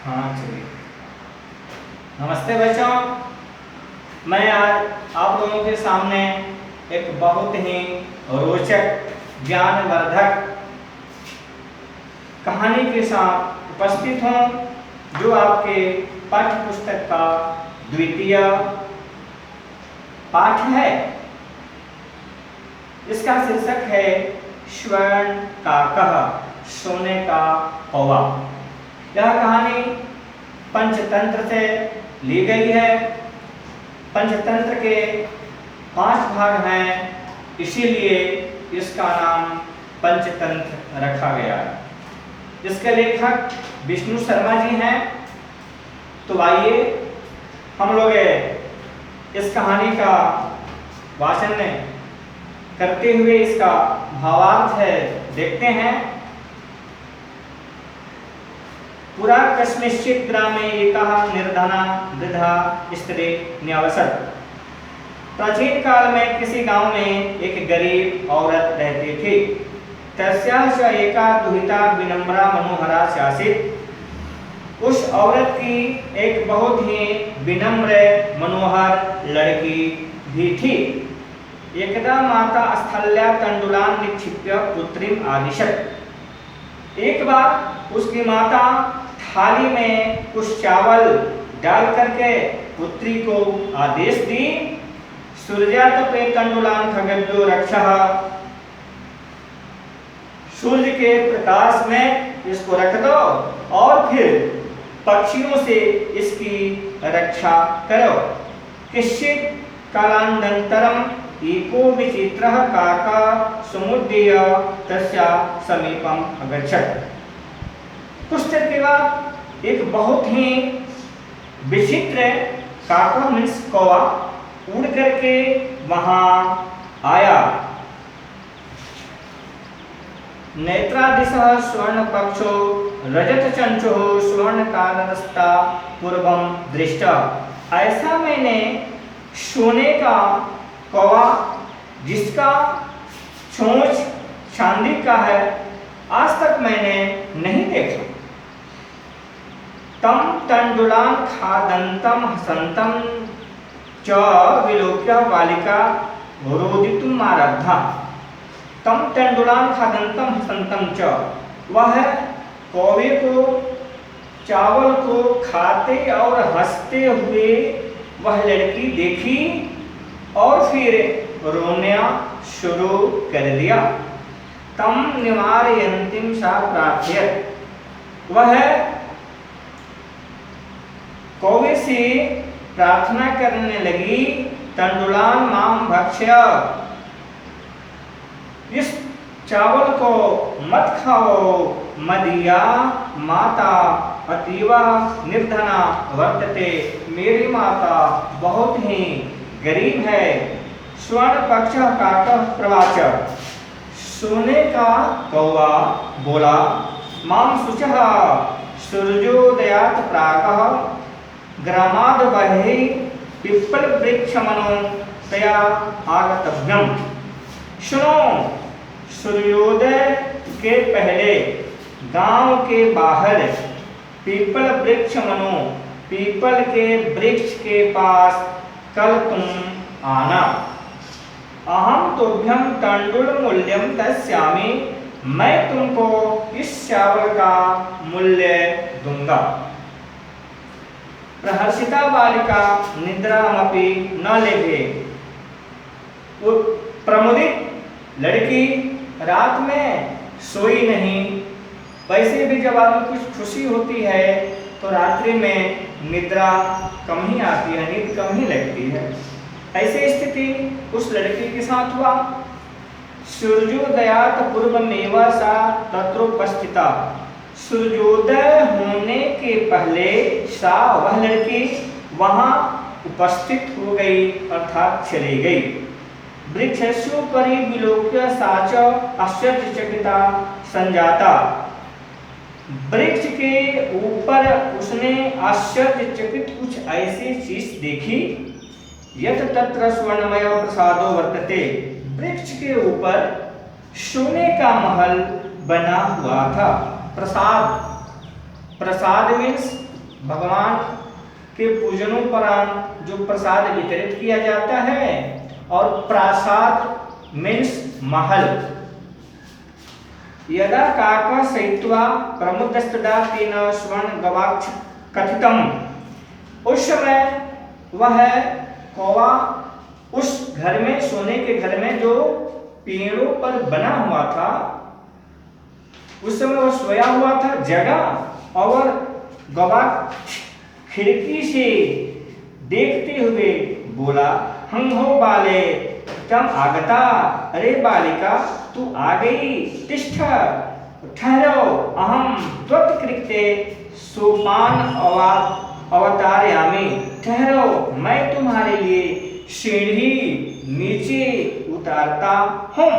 हाँ चलिए। नमस्ते बच्चों, मैं आज आप लोगों के सामने एक बहुत ही रोचक ज्ञानवर्धक कहानी के साथ उपस्थित हूँ, जो आपके पाठ्य पुस्तक का द्वितीय पाठ है। इसका शीर्षक है स्वर्ण काकः, सोने का कौवा। यह कहानी पंचतंत्र से ली गई है। पंचतंत्र के 5 भाग हैं, इसीलिए इसका नाम पंचतंत्र रखा गया है। इसके लेखक विष्णु शर्मा जी हैं। तो आइए हम लोग इस कहानी का वाचन करते हुए इसका भावार्थ देखते हैं। पुरा कस्मिंश्चित् ग्रामे एकः निर्धना वृद्धा स्त्री न्यवसत्। प्राचीन काल में किसी गांव में एक गरीब औरत रहती थी। तस्याः च एका दुहिता विनम्रा मनोहरा स्यासित्। उस औरत की एक बहुत ही विनम्र मनोहर लड़की भी थी। एकदा माता स्थल्या तंडुलान् निक्षिप्य पुत्रीम् आदिशत्। एक बार उसकी माता थाली में कुछ चावल डाल करके पुत्री को आदेश दी, सूर्यातपे तंडुलान् खगेभ्यो रक्षः। सूर्य के प्रकाश में इसको रख दो और फिर पक्षियों से इसकी रक्षा करो। किश्चित् कालानन्तरम् एको विचित्रः काकः समुद्दीय तस्याः समीपम् अगच्छत्। कुछ देर के बाद एक बहुत ही विचित्र काका मीन्स कौवा उड़ करके वहां आया। नेत्रादिशः स्वर्णपक्षो रजतचंचुः स्वर्णकालहस्ता पूर्वं दृष्टा। ऐसा मैंने सोने का कौवा जिसका चोंच चांदी का है आज तक मैंने नहीं देखा। तम तंडुलान् खादन्तं हसन्तं च विलोक्य बालिका रोदितुम् आरब्धा। तम तंडुलान् खादन्तं हसन्तं च, वह कौवे को चावल को खाते और हंसते हुए वह लड़की देखी और फिर रोना शुरू कर दिया। तम निवारयन्तीं सा प्रार्थयत्। वह कौवे से प्रार्थना करने लगी, तंडुलान् मां भक्ष्य। इस चावल को मत खाओ, मदीया माता अतीव निर्धना वर्तते। मेरी माता बहुत ही गरीब है। स्वर्ण पक्षः काकः प्रवाच। सोने का कौवा बोला, मां शुचः सूर्योदयात् प्रातः ग्रामाद् बहिः पिप्पल वृक्षमनो तया आगतव्यम्। सुनो, सूर्योदय के पहले गांव के बाहर पीपल वृक्ष मनो, पीपल के वृक्ष के पास कल तुम आना। अहम तुभ्यं तंडुल मूल्यम दस्यामि। मैं तुमको इस चावल का मूल्य दूंगा। प्रहर्षिता बालिका निद्रामपि न लेभे। प्रमुदित लड़की रात में सोई नहीं। वैसे भी जब आदमी कुछ खुशी होती है तो रात्रि में निद्रा कम ही आती है, नींद कम ही लगती है। ऐसी स्थिति उस लड़की के साथ हुआ। सूर्योदयात् पूर्वमेव सा तत्रोपस्थिता। सूर्योदय होने के पहले सा वह लड़की वहां उपस्थित हो गई अर्थात चली गई। वृक्षस्योपरि विलोक्य सा च आश्चर्यचकिता संजाता। वृक्ष के ऊपर उसने आश्चर्यचकित कुछ ऐसी चीज देखी, यत् तत्र स्वर्णमय प्रसादो वर्तते। वृक्ष के ऊपर सोने का महल बना हुआ था। प्रसाद, प्रसाद मीन्स भगवान के पूजनोपरांत जो प्रसाद वितरित किया जाता है, और प्रसाद मीन्स महल। यदा काका सहित्वा प्रमुदस्तदा तेन स्वर्ण गवाक्ष कथितम, उस समय वह कौवा उस घर में, सोने के घर में जो पेड़ों पर बना हुआ था, उस समय वह सोया हुआ था, जगा, और गवाक्ष खिड़की से देखते हुए बोला, हम हो बाले तम आगता, अरे बालिका तू आ गई, तिष्ठ ठहरो, अहम त्वत्कृते सोपान अवतारयामि, ठहरो मैं तुम्हारे लिए सीढ़ी नीचे उतारता हूँ।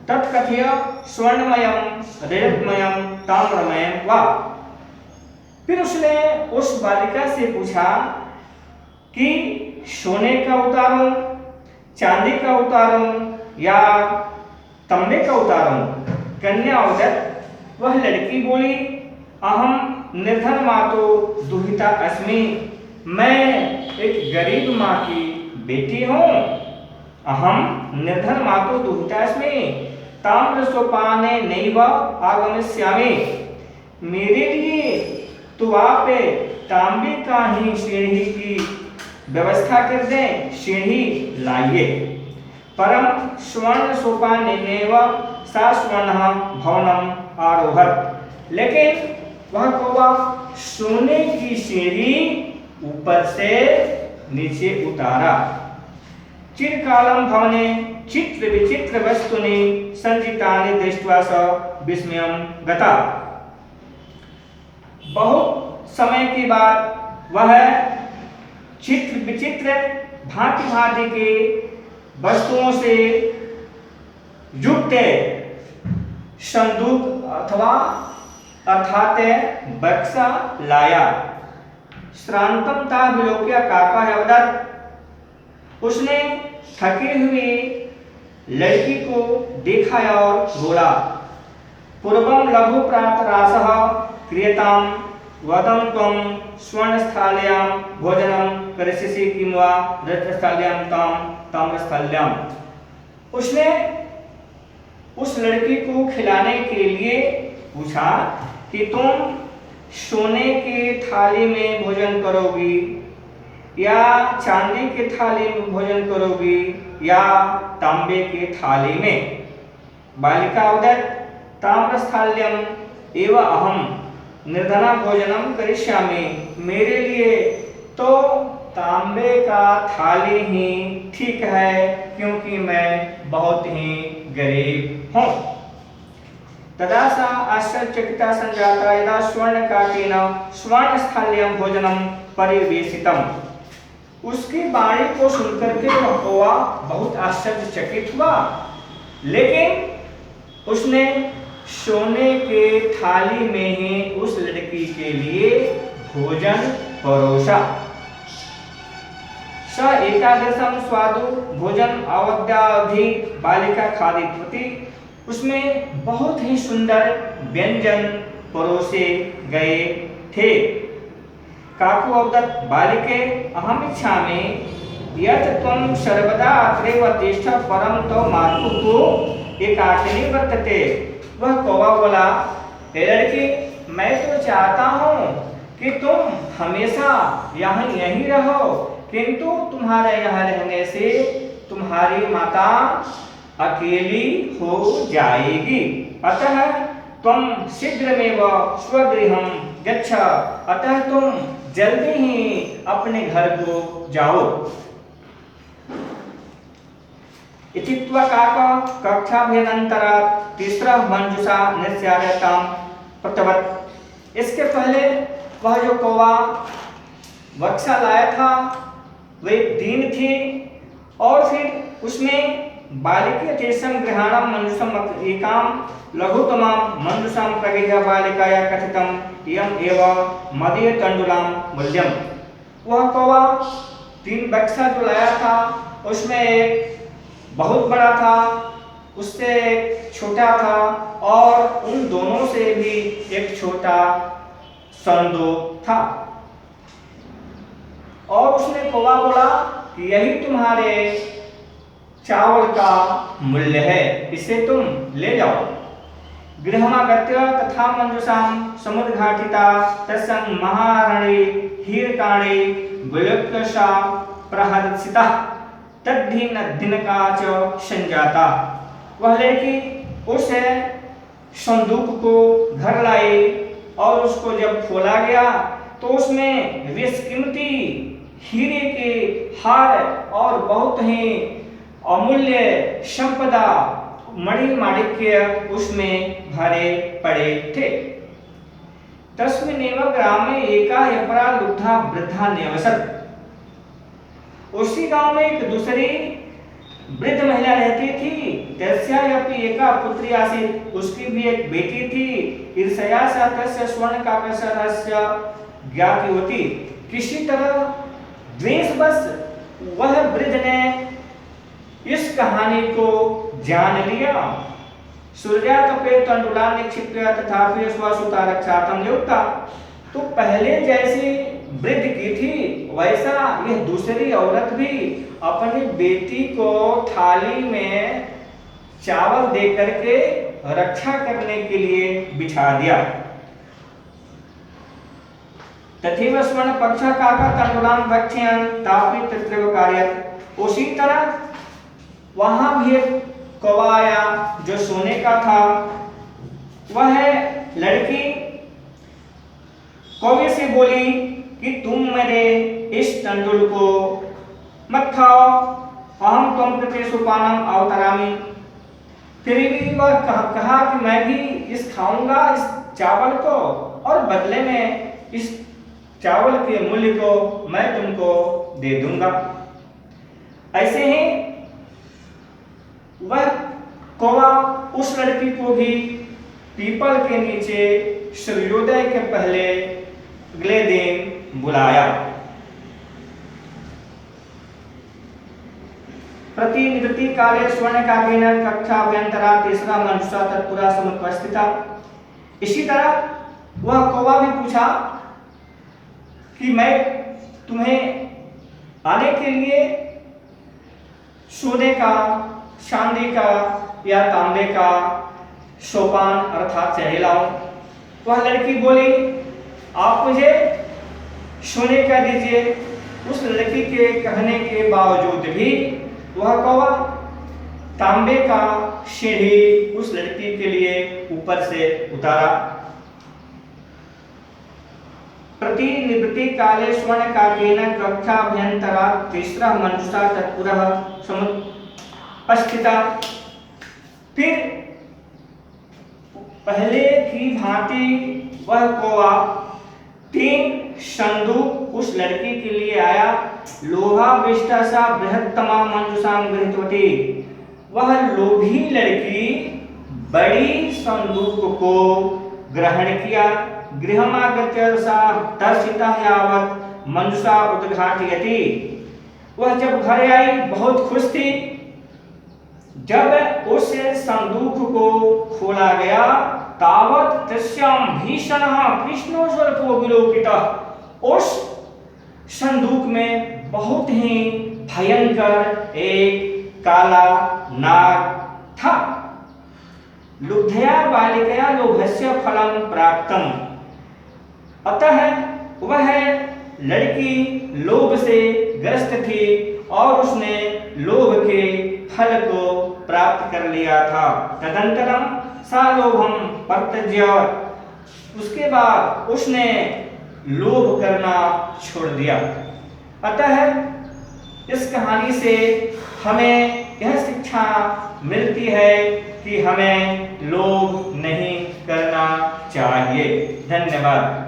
तत्कथय स्वर्णमयम रजतमयम ताम्रमयम वा। फिर उसने उस बालिका से पूछा कि सोने का उतारूं, चांदी का उतारूं या तांबे का उतारूं? कन्या उदत, वह लड़की बोली, अहम निर्धन मातो दुहिता अस्मि, मैं एक गरीब माँ की बेटी हूँ। अहम निर्धन मातो दुहिता अस्मि ताम्र सोपाने नैव आगमिष्यामि, मेरे लिए तो आप तांबे का ही सीढ़ी की व्यवस्था कर दें, सीढ़ी लाइए। परम स्वर्ण सोपानेनैव सा स्वर्ण भवनम आरोहत, लेकिन वह कौवा सोने की सीढ़ी ऊपर से नीचे उतारा। चिरकालम भवने चित्र विचित्र वस्तुनि संचितानि दृष्ट्वा स विस्मयं गता। बहुत समय के बाद वह चित्र विचित्र भांति भांति के वस्तुओं से युक्त संदूक अथवा अर्थात बक्सा लाया। श्रांतम ता विलोक्य काका अवदत्, उसने थके हुए लड़की को देखा और बोला, पूर्वम लघु प्रातरासः क्रियताम वदं त्वं स्वर्णस्थाल्यां भोजनं करिष्यसि किं वा रजतस्थाल्यां ताम्रस्थाल्यां। उसने उस लड़की को खिलाने के लिए पूछा कि तुम सोने के थाली में भोजन करोगी या चांदी के थाली में भोजन करोगी या तांबे के थाली में? बालिका उदत, ताम्रस्थाल्यम एव अहम निर्धना भोजनम करिष्यामि, मेरे लिए तो तांबे का थाली ही ठीक है, क्योंकि मैं बहुत ही गरीब हूँ। तदा सा आश्चर्यचकिता संजाता यदा स्वर्णकाकेन स्वर्णस्थाल्यं भोजनं परिवेशितम्। उसकी वाणी को सुनकर के वह कौवा बहुत आश्चर्यचकित हुआ, लेकिन उसने सोने के थाली में ही उस लड़की के लिए भोजन परोसा। स एकादशम स्वादु भोजन अवद्याधि बालिका खादितवती, उसमें बहुत ही सुंदर व्यंजन परोसे गए थे। काकु अवदत् बालिके अहम इच्छामि यत् त्वं सर्वदा अत्रैव तिष्ठ परं तव मातुः तु एकाकिनी वर्तते। वह कौवा बोला, हे लड़की, मैं तो चाहता हूँ कि तुम हमेशा यहाँ यहीं रहो, किंतु तुम्हारे यहाँ रहने से तुम्हारी माता अकेली हो जाएगी, अतः तुम शीघ्रमेव स्वगृहं गच्छ, अतः तुम जल्दी ही अपने घर को जाओ। इत्युक्त्वा काका कक्षाभ्यन्तरात् तीसरा मंजुषा निस्यारतां प्रतवत्। इसके पहले वह जो कौवा बक्सा लाया था वे 3 थी, और फिर उसमें बालिके तेषां गृहाणां मंजुषम् एकां लघुतमां मंजुषां प्रगृह्य बालिकाया कथितम् इयम् एव मदीय तण्डुलां मूल्यम्। वह कौवा 3 बक्सा जो लाया था उसमें एक बहुत बड़ा था, उससे एक छोटा था, और उन दोनों से भी एक छोटा संदूक था। और उसने कौवा बोला कि यही तुम्हारे चावल का मूल्य है, इसे तुम ले जाओ। गृहमागत्य तथा मंजुषां समुद्घाटिता तस्सं महारणे हीरकाणे विलुप्तशा प्रहर्षिता तद्धिनका च संजाता। वह लड़की उस संदूक को घर लाई और उसको जब खोला गया तो उसमें बेशकीमती हीरे के हार और बहुत ही अमूल्य संपदा मणि माणिक्य उसमें भरे पड़े थे। तस्मिन्नेव ग्रामे एका यपरा लुब्धा वृद्धा निवसत्। उसी गांव में एक दूसरी वृद्ध महिला रहती थी। तस्यापि एका पुत्री आसीत्, उसकी भी एक बेटी थी। ईर्ष्या सा तस्य स्वर्णकाकसरस्य ज्ञाति होती। किसी तरह द्वेषवश वह वृद्ध ने इस कहानी को जान लिया। सूर्यातपे तंडुला निक्षिप्य तथापि स्वसुता रक्षार्थं नियुक्ता। तो पहले जैसी वृद्ध की थी वैसा यह दूसरी औरत भी अपनी बेटी को थाली में चावल दे करके रक्षा करने के लिए बिछा दिया। तथैव स्वर्ण पक्ष काका तंडुलां भक्ष्यन् तापि तत्रैव कार्यत्। उसी तरह वहां भी एक कौवा आया जो सोने का था। वह लड़की कौवे से बोली कि तुम मेरे इस तंडुल को मत खाओ, अहम त्वं कृते सुपानम अवतरामि। फिर भी वह कहा कि मैं भी इस खाऊंगा इस चावल को और बदले में इस चावल के मूल्य को मैं तुमको दे दूंगा। ऐसे ही वह कौवा उस लड़की को भी पीपल के नीचे सूर्योदय के पहले अगले दिन बुलाया। प्रतिनिवृत्ति काले स्वर्णकाकेन कक्षाभ्यंतरा तीसरा मंजुषा तत्पुरा समुपस्थिता। इसी तरह वह कौवा भी पूछा कि मैं तुम्हें आने के लिए सोने का, चांदी का या तांबे का सोपान अर्थात चढ़े लाऊं। वह लड़की बोली आप मुझे सोने का दीजिए। उस लड़की के कहने के बावजूद भी वह कौवा तांबे का सीढ़ी उस लड़की के लिए ऊपर से उतारा। प्रतिनिवृत्ति काले स्वर्णकाकेन कक्षाभ्यंतरा तीसरा मंजुषा तत्पुरः समुपस्थिता। फिर पहले की भांति वह कौवा 3 संदूक उस लड़की के लिए आया। लोभाविष्टा सा बृहत्तमा मंजुषां गृहीतवती। वह लोभी लड़की बड़ी संदूक को ग्रहण किया। गृहमागत्य सा तर्षिता यावत् मंजुषा उद्घाटयति। वह जब घर आई बहुत खुश थी। जब उस संदूक को खोला गया तावत् तस्यां भीषणः कृष्णो स्वल्पो विलोकितः। उस संदूक में बहुत ही भयंकर एक काला नाग था। लुब्धया बालिकया लोभस्य फलं प्राप्तम्। अतः वह लड़की लोभ से ग्रस्त थी और उसने लोभ के फल को प्राप्त कर लिया था। तदंतरम सा लोभम परित्यज्य। उसके बाद उसने लोभ करना छोड़ दिया। अतः इस कहानी से हमें यह शिक्षा मिलती है कि हमें लोभ नहीं करना चाहिए। धन्यवाद।